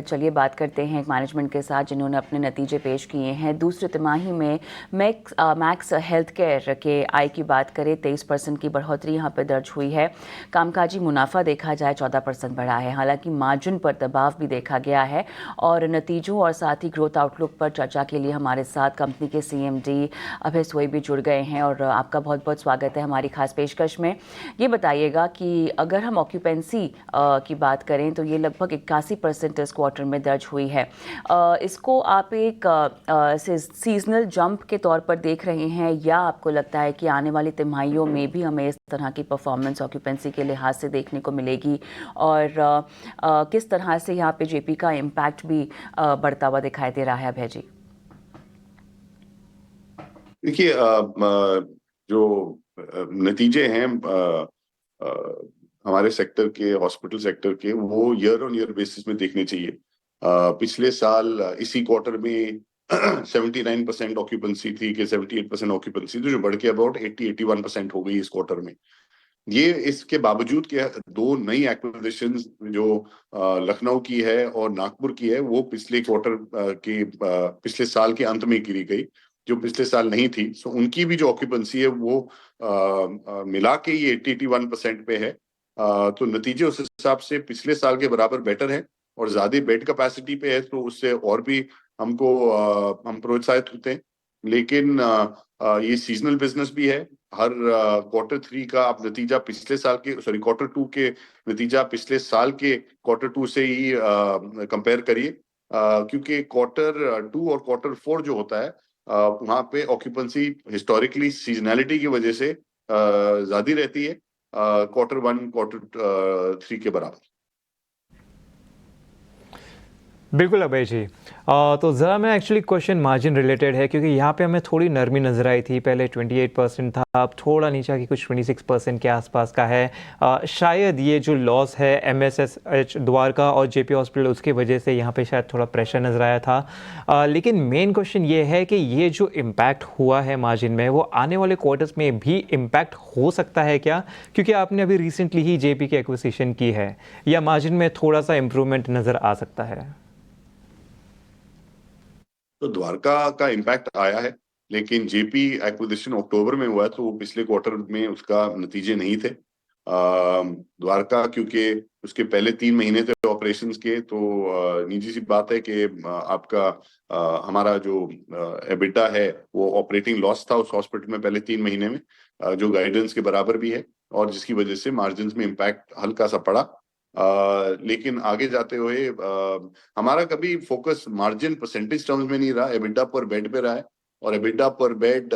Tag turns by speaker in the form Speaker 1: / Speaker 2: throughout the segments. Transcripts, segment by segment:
Speaker 1: चलिए बात करते हैं एक मैनेजमेंट के साथ जिन्होंने अपने नतीजे पेश किए हैं। दूसरी तिमाही में मैक्स हेल्थ केयर के आय की बात करें 23% की बढ़ोतरी यहाँ पर दर्ज हुई है। कामकाजी मुनाफा देखा जाए 14% बढ़ा है। हालांकि मार्जिन पर दबाव भी देखा गया है। और नतीजों और साथ ही ग्रोथ आउटलुक पर चर्चा के लिए हमारे साथ कंपनी के CMD अभय सोई भी जुड़ गए हैं और आपका बहुत बहुत स्वागत है हमारी खास पेशकश में। ये बताइएगा कि अगर हम ऑक्यूपेंसी की बात करें तो ये लगभग 81% इस क्वार्टर में दर्ज हुई है। इसको आप एक सीजनल जंप के तौर पर देख रहे हैं या आपको लगता है कि आने वाली तिमाहियों में भी हमें इस तरह की परफॉर्मेंस ऑक्यूपेंसी के लिहाज से देखने को मिलेगी और किस तरह से यहाँ पे JP का इम्पैक्ट भी बढ़ता हुआ दिखाई दे रहा है अभय जी?
Speaker 2: देखिए, जो नतीजे हैं हमारे सेक्टर के, हॉस्पिटल सेक्टर के, वो ईयर ऑन ईयर बेसिस में देखने चाहिए। पिछले साल इसी क्वार्टर में 79% ऑक्यूपेंसी थी कि 78% ऑक्यूपेंसी थी, जो बढ़ के अबाउट 81% हो गई इस क्वार्टर में। ये इसके बावजूद कि दो नई एक्विजिशंस जो लखनऊ की है और नागपुर की है, वो पिछले क्वार्टर के पिछले साल के अंत में की गई, जो पिछले साल नहीं थी। सो उनकी भी जो ऑक्यूपेंसी है वो मिला के ये 81% पे है। तो नतीजे उस हिसाब से पिछले साल के बराबर बेटर है और ज्यादा बेड कैपेसिटी पे है, तो उससे और भी हमको हम प्रोत्साहित होते हैं। लेकिन ये सीजनल बिजनेस भी है। हर क्वार्टर 3 का आप नतीजा पिछले साल के, सॉरी, क्वार्टर 2 के नतीजा पिछले साल के क्वार्टर 2 से ही कंपेयर करिए, क्योंकि क्वार्टर 2 और क्वार्टर 4 जो होता है वहां पे ऑक्यूपेंसी हिस्टोरिकली सीजनैलिटी की वजह से ज्यादा रहती है क्वार्टर 1 क्वार्टर 3 के बराबर।
Speaker 3: बिल्कुल अभय जी। तो ज़रा मैं एक्चुअली क्वेश्चन मार्जिन रिलेटेड है, क्योंकि यहाँ पे हमें थोड़ी नरमी नज़र आई थी। पहले 28% था, अब थोड़ा नीचे कि कुछ 26% के आसपास का है। शायद ये जो लॉस है MSSH द्वारका और JP हॉस्पिटल, उसकी वजह से यहाँ पे शायद थोड़ा प्रेशर नज़र आया था। लेकिन मेन क्वेश्चन ये है कि ये जो इम्पैक्ट हुआ है मार्जिन में, वो आने वाले क्वार्टर्स में भी इम्पैक्ट हो सकता है क्या? क्योंकि आपने अभी रिसेंटली ही JP की एक्विजिशन की है, या मार्जिन में थोड़ा सा इम्प्रूवमेंट नज़र आ सकता है?
Speaker 2: तो द्वारका का इम्पैक्ट आया है, लेकिन JP एक्विजिशन अक्टूबर में हुआ है, तो वो पिछले क्वार्टर में उसका नतीजे नहीं थे। द्वारका क्योंकि उसके पहले 3 महीने थे ऑपरेशंस के, तो निजी सी बात है कि आपका हमारा जो एबिटा है वो ऑपरेटिंग लॉस था उस हॉस्पिटल में पहले 3 महीने में, जो गाइडेंस के बराबर भी है, और जिसकी वजह से मार्जिन में इम्पैक्ट हल्का सा पड़ा। लेकिन आगे जाते हुए हमारा कभी फोकस मार्जिन परसेंटेज टर्म्स में नहीं रहा, एबिटा पर बेड पे रहा है। और एबिटा पर बेड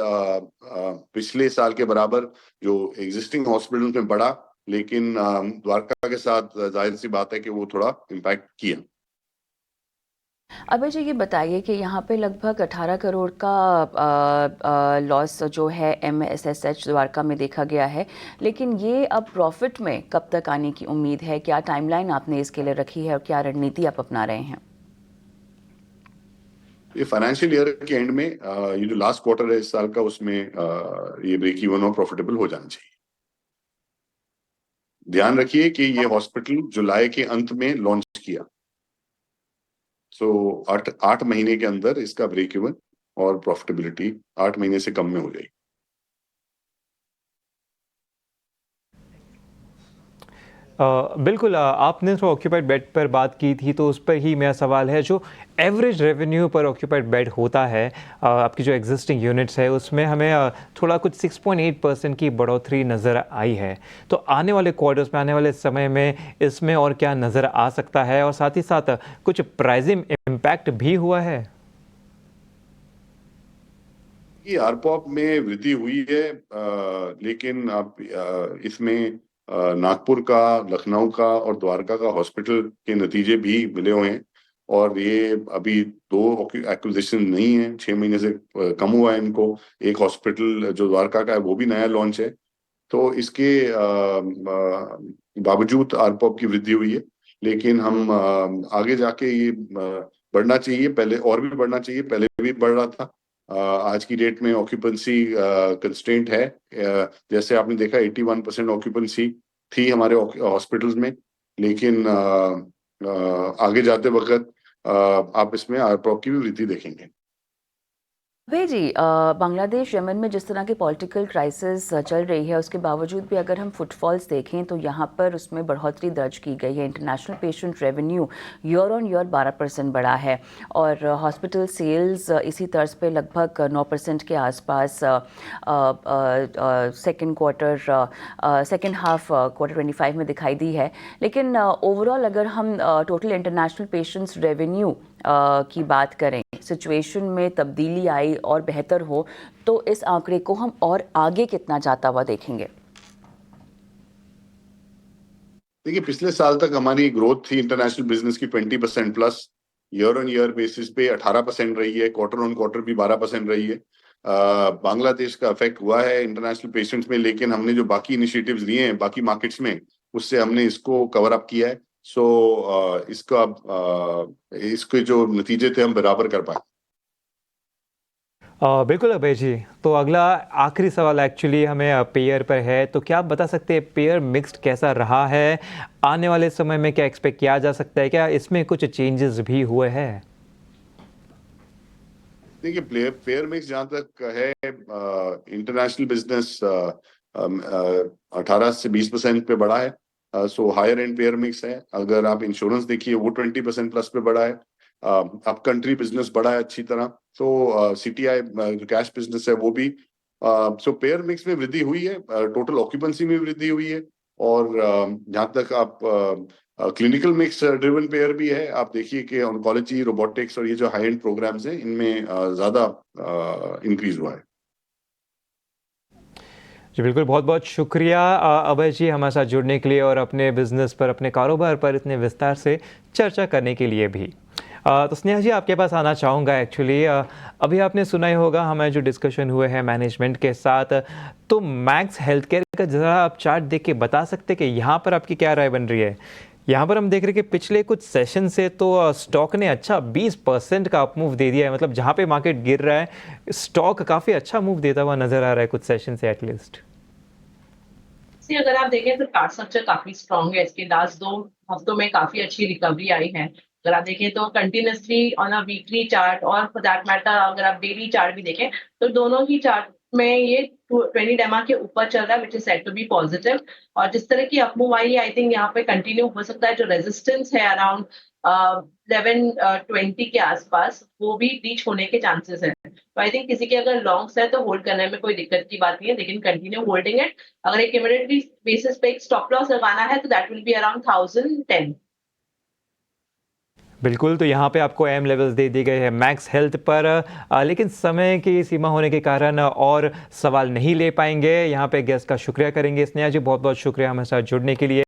Speaker 2: पिछले साल के बराबर जो एग्जिस्टिंग हॉस्पिटल में बढ़ा, लेकिन द्वारका के साथ जाहिर सी बात है कि वो थोड़ा इम्पैक्ट किया।
Speaker 1: अभय जी, ये बताइए कि यहाँ पे लगभग 18 करोड़ का लॉस जो है MSSH द्वारका में देखा गया है, लेकिन ये अब प्रॉफिट में कब तक आने की उम्मीद है? क्या टाइमलाइन आपने इसके लिए रखी है और क्या रणनीति आप अपना रहे हैं?
Speaker 2: ये फाइनेंशियल ईयर के एंड में ये जो लास्ट क्वार्टर है इस साल का, उसमें ये ब्रेक इवन और प्रॉफिटेबल हो जाना चाहिए। ध्यान रखिए कि ये हॉस्पिटल जुलाई के अंत में लॉन्च किया, सो 8 महीने के अंदर इसका ब्रेक इवन और प्रॉफिटेबिलिटी 8 महीने से कम में हो जाएगी।
Speaker 3: बिल्कुल। आपने तो ऑक्यूपाइड बेड पर बात की थी, तो उस पर ही मेरा सवाल है। जो एवरेज रेवेन्यू पर ऑक्यूपाइड बेड होता है आपकी जो एग्जिस्टिंग यूनिट्स है, उसमें हमें थोड़ा कुछ 6.8% की बढ़ोतरी नज़र आई है। तो आने वाले क्वार्टर्स में, आने वाले समय में इसमें और क्या नज़र आ सकता है? और साथ ही साथ कुछ प्राइसिंग इम्पैक्ट भी हुआ है?
Speaker 2: ये आरपॉप में वृद्धि हुई है, लेकिन आप इसमें नागपुर का, लखनऊ का और द्वारका का हॉस्पिटल के नतीजे भी मिले हुए हैं। और ये अभी 2 एक्विजिशन नहीं है, 6 महीने से कम हुआ है इनको। एक हॉस्पिटल जो द्वारका का है वो भी नया लॉन्च है, तो इसके बावजूद आरपॉप की वृद्धि हुई है। लेकिन हम आगे जाके ये बढ़ना चाहिए, पहले और भी बढ़ना चाहिए, पहले भी बढ़ रहा था। आज की डेट में ऑक्यूपेंसी कंस्ट्रेंट है। जैसे आपने देखा 81% ऑक्यूपेंसी थी हमारे हॉस्पिटल्स में, लेकिन आगे जाते वक्त आप इसमें आरप्रॉप की भी वृद्धि देखेंगे।
Speaker 1: अभय जी, बांग्लादेश यमन में जिस तरह की पॉलिटिकल क्राइसिस चल रही है उसके बावजूद भी अगर हम फुटफॉल्स देखें तो यहाँ पर उसमें बढ़ोतरी दर्ज की गई है। International patient revenue year on year 12% बढ़ा है और हॉस्पिटल सेल्स इसी तर्ज पे लगभग 9% के आसपास सेकेंड हाफ क्वार्टर 25 में दिखाई दी है। लेकिन ओवरऑल अगर हम टोटल इंटरनेशनल पेशेंट्स रेवेन्यू की बात करें, सिचुएशन में तब्दीली आई और बेहतर हो तो इस आंकड़े को हम और आगे कितना जाता हुआ देखेंगे?
Speaker 2: देखिए, पिछले साल तक हमारी ग्रोथ थी इंटरनेशनल बिजनेस की 20% plus, year on year basis पे 18% रही है, क्वार्टर ऑन क्वार्टर भी 12% रही है। बांग्लादेश का इफेक्ट हुआ है इंटरनेशनल पेशेंट्स में, लेकिन हमने जो बाकी इनिशिएटिव्स लिए हैं बाकी मार्केट्स में, उससे हमने इसको कवर अप किया है। सो इसके जो नतीजे थे हम बराबर कर पाए।
Speaker 3: बिल्कुल अभय जी, तो अगला आखिरी सवाल एक्चुअली हमें पेयर पर है। तो क्या आप बता सकते हैं पेयर मिक्स्ड कैसा रहा है? आने वाले समय में क्या एक्सपेक्ट किया जा सकता है? क्या इसमें कुछ चेंजेस भी हुए हैं?
Speaker 2: देखिए, पेयर मिक्स जहाँ तक है, इंटरनेशनल बिजनेस 18 से 20% पे बढ़ा है। So higher and pair mix है। अगर आप इंश्योरेंस देखिए वो 20% प्लस पे बढ़ा है। अप कंट्री बिजनेस बढ़ा है अच्छी तरह। तो सीटीआई जो कैश बिजनेस है वो भी। सो पेयर मिक्स में वृद्धि हुई है, टोटल ऑक्यूपेंसी में वृद्धि हुई है। और जहाँ तक आप क्लिनिकल मिक्स ड्रिवन पेयर भी है। आप देखिए कि ऑन्कोलॉजी, रोबोटिक्स और ये जो हाई एंड प्रोग्राम्स हैं इनमें ज्यादा इंक्रीज हुआ है।
Speaker 3: जी बिल्कुल, बहुत बहुत शुक्रिया अभय जी हमारे साथ जुड़ने के लिए और अपने बिजनेस पर, अपने कारोबार पर इतने विस्तार से चर्चा करने के लिए भी। तो स्नेहा जी आपके पास आना चाहूँगा एक्चुअली। अभी आपने सुना ही होगा हमारे जो डिस्कशन हुए हैं मैनेजमेंट के साथ, तो मैक्स हेल्थ केयर का ज़रा आप चार्ट देख के बता सकते कि यहाँ पर आपकी क्या राय बन रही है? यहाँ पर हम देख रहे हैं कि पिछले कुछ सेशन से तो स्टॉक ने अच्छा 20% का अप मूव दे दिया है। मतलब जहाँ पे मार्केट गिर रहा है स्टॉक काफ़ी अच्छा मूव देता हुआ नजर आ रहा है कुछ सेशन से एटलीस्ट।
Speaker 4: अगर आप देखें तो चार्ट स्ट्रक्चर काफी स्ट्रॉन्ग है। इसके लास्ट 2 हफ्तों में काफी अच्छी रिकवरी आई है। अगर आप देखें तो continuously on a weekly chart और फॉर दैट मैटर अगर आप डेली चार्ट भी देखें तो दोनों ही चार्ट में ये 20 डेमा के ऊपर चल रहा है, which is set to be positive. और जिस तरह की अपमूव आई है आई थिंक यहाँ पे कंटिन्यू हो सकता है। जो रेजिस्टेंस है अराउंड 1120 के आसपास वो भी रीच होने के चांसेस है। तो आई थिंक किसी के अगर लॉन्ग्स है तो होल्ड करने में कोई दिक्कत की बात नहीं है, लेकिन कंटिन्यू होल्डिंग इट। अगर एक इमीडिएटली बेसिस पे एक स्टॉप लॉस लगाना है तो दैट विल बी अराउंड 1010।
Speaker 3: बिल्कुल, तो यहाँ पे आपको एम लेवल्स दे दिए गए हैं मैक्स हेल्थ पर, लेकिन समय की सीमा होने के कारण और सवाल नहीं ले पाएंगे। यहाँ पे गेस्ट का शुक्रिया करेंगे। स्नेहा जी बहुत बहुत शुक्रिया हमारे साथ जुड़ने के लिए।